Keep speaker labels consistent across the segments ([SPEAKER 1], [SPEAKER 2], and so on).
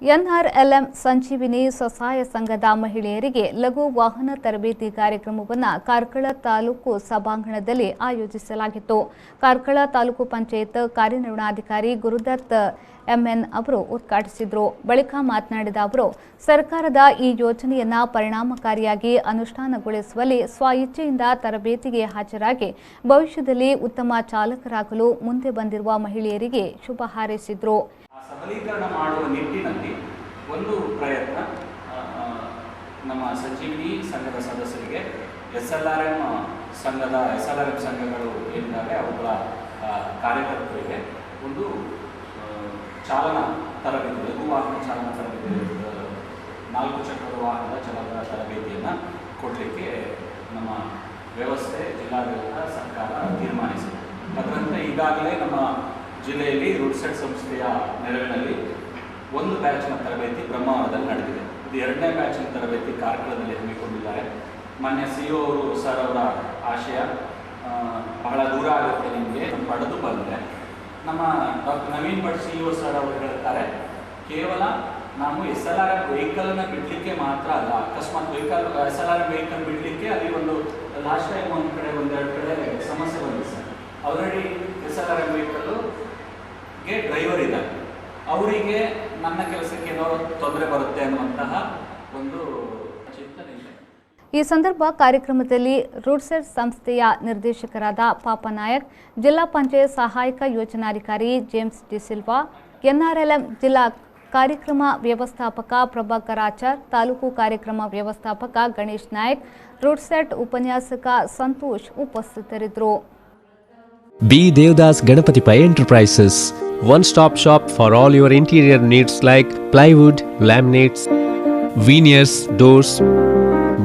[SPEAKER 1] NRLM ಸಂಜೀವಿನಿ ಸ್ವಸಹಾಯ ಸಂಘದ ಮಹಿಳೆಯರಿಗೆ ಲಘು ವಾಹನ ತರಬೇತಿ ಕಾರ್ಯಕ್ರಮವನ್ನು ಕಾರ್ಕಳ ತಾಲೂಕು ಸಭಾಂಗಣದಲ್ಲಿ ಆಯೋಜಿಸಲಾಗಿತ್ತು. ಕಾರ್ಕಳ ತಾಲೂಕು ಪಂಚಾಯತ್ ಕಾರ್ಯನಿರ್ವಹಣಾಧಿಕಾರಿ ಗುರುದತ್ ಎಂಎನ್ ಅವರು ಉದ್ಘಾಟಿಸಿದರು. ಬಳಿಕ ಮಾತನಾಡಿದ ಅವರು, ಸರ್ಕಾರದ ಈ ಯೋಜನೆಯನ್ನು ಪರಿಣಾಮಕಾರಿಯಾಗಿ ಅನುಷ್ಠಾನಗೊಳಿಸುವಲ್ಲಿ ಸ್ವಇಚ್ಛೆಯಿಂದ ತರಬೇತಿಗೆ ಹಾಜರಾಗಿ ಭವಿಷ್ಯದಲ್ಲಿ ಉತ್ತಮ ಚಾಲಕರಾಗಲು ಮುಂದೆ ಬಂದಿರುವ ಮಹಿಳೆಯರಿಗೆ ಶುಭ ಹಾರೈಸಿದರು.
[SPEAKER 2] ಸಬಲೀಕರಣ ಮಾಡುವ ನಿಟ್ಟಿನಲ್ಲಿ ಒಂದು ಪ್ರಯತ್ನ ನಮ್ಮ ಸಂಜೀವಿನಿ ಸಂಘದ ಸದಸ್ಯರಿಗೆ ಎಸ್ಎಲ್ಆರ್ಎಂ ಸಂಘಗಳು ಏನಿದ್ದಾವೆ ಅವುಗಳ ಕಾರ್ಯಕರ್ತರಿಗೆ ಒಂದು ಚಾಲನಾ ತರಬೇತಿ, ಲಘು ವಾಹನ ಚಾಲನಾ ತರಬೇತಿ, 4 ಚಕ್ರದ ವಾಹನದ ಚಾಲನಾ ತರಬೇತಿಯನ್ನು ಕೊಡಲಿಕ್ಕೆ ನಮ್ಮ ವ್ಯವಸ್ಥೆ ಜಿಲ್ಲಾಡಳಿತ ಸರ್ಕಾರ ತೀರ್ಮಾನಿಸಿದೆ. ಅದರಂತೆ ಈಗಾಗಲೇ ನಮ್ಮ ಜಿಲ್ಲೆಯಲ್ಲಿ ರೂಟ್ಸೆಟ್ ಸಂಸ್ಥೆಯ ನೆರವಿನಲ್ಲಿ ಒಂದು ಬ್ಯಾಚ್ನ ತರಬೇತಿ ಬ್ರಹ್ಮಾವರದಲ್ಲಿ ನಡೆದಿದೆ. ಇದು 2ನೇ ಬ್ಯಾಚ್ನ ತರಬೇತಿ ಕಾರ್ಕಳದಲ್ಲಿ ಹಮ್ಮಿಕೊಂಡಿದ್ದಾರೆ. ಮಾನ್ಯ CEO ಅವರು ಸರ್ ಅವರ ಆಶಯ ಬಹಳ ದೂರ ಆಗುತ್ತೆ ನಿಮಗೆ ಪಡೆದು ಬಂದರೆ ನಮ್ಮ doctor Naveen Bhat CEO sir ಅವರು ಹೇಳ್ತಾರೆ, ಕೇವಲ ನಾವು SLR ವೆಹಿಕಲ್ನ ಬಿಡಲಿಕ್ಕೆ ಮಾತ್ರ ಅಲ್ಲ, ಅಕಸ್ಮಾತ್ SLR ವೆಹಿಕಲ್ ಬಿಡಲಿಕ್ಕೆ ಅಲ್ಲಿ ಒಂದು ಲಾಸ್ಟ್ ಟೈಮ್ ಒಂದೆರಡು ಕಡೆ ಸಮಸ್ಯೆ ಬಂದಿದೆ sir. Already SLR vehicle driver ಇದ್ದಾರೆ, ಅವರಿಗೆ ನನ್ನ ಕೆಲಸಕ್ಕೆ ಏನೋ ತೊಂದರೆ ಬರುತ್ತೆ ಅನ್ನುವಂತಹ ಒಂದು ಚಿಂತನೆ ಇದೆ.
[SPEAKER 1] ಈ ಸಂದರ್ಭ ಕಾರ್ಯಕ್ರಮದಲ್ಲಿ ರೂಟ್ಸೆಟ್ ಸಂಸ್ಥೆಯ ನಿರ್ದೇಶಕರಾದ ಪಾಪನಾಯಕ್, ಜಿಲ್ಲಾ ಪಂಚಾಯತ್ ಸಹಾಯಕ ಯೋಜನಾಧಿಕಾರಿ ಜೇಮ್ಸ್ ಡಿಸಿಲ್ವಾ, ಎನ್ಆರ್ಎಲ್ಎಂ ಜಿಲ್ಲಾ ಕಾರ್ಯಕ್ರಮ ವ್ಯವಸ್ಥಾಪಕ ಪ್ರಭಾಕರಾಚಾರ್, ತಾಲೂಕು ಕಾರ್ಯಕ್ರಮ ವ್ಯವಸ್ಥಾಪಕ ಗಣೇಶ್ ನಾಯಕ್, ರೂಟ್ಸೆಟ್ ಉಪನ್ಯಾಸಕ ಸಂತೋಷ್ ಉಪಸ್ಥಿತರಿದ್ದರು.
[SPEAKER 3] B. Devdas Ganapati Pai Enterprises, one-stop shop for all your interior needs like plywood, laminates, veneers, doors,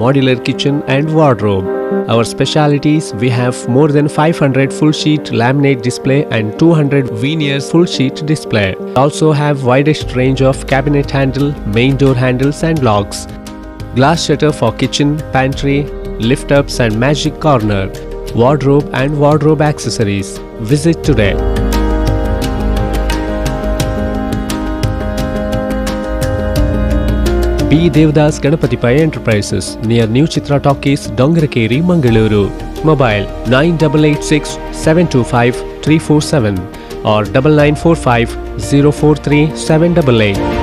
[SPEAKER 3] modular kitchen and wardrobe. Our specialities: we have more than 500 full sheet laminate display and 200 veneers full sheet display. Also have widest range of cabinet handle, main door handles and locks, glass shutter for kitchen, pantry, lift ups and magic corner, wardrobe and wardrobe accessories. Visit today. B. Devdas Ganapati Pai Enterprises, near New Chitra Talkies, Dongarakeri, Mangaluru. Mobile 9886 725 347 or 9945 043 788.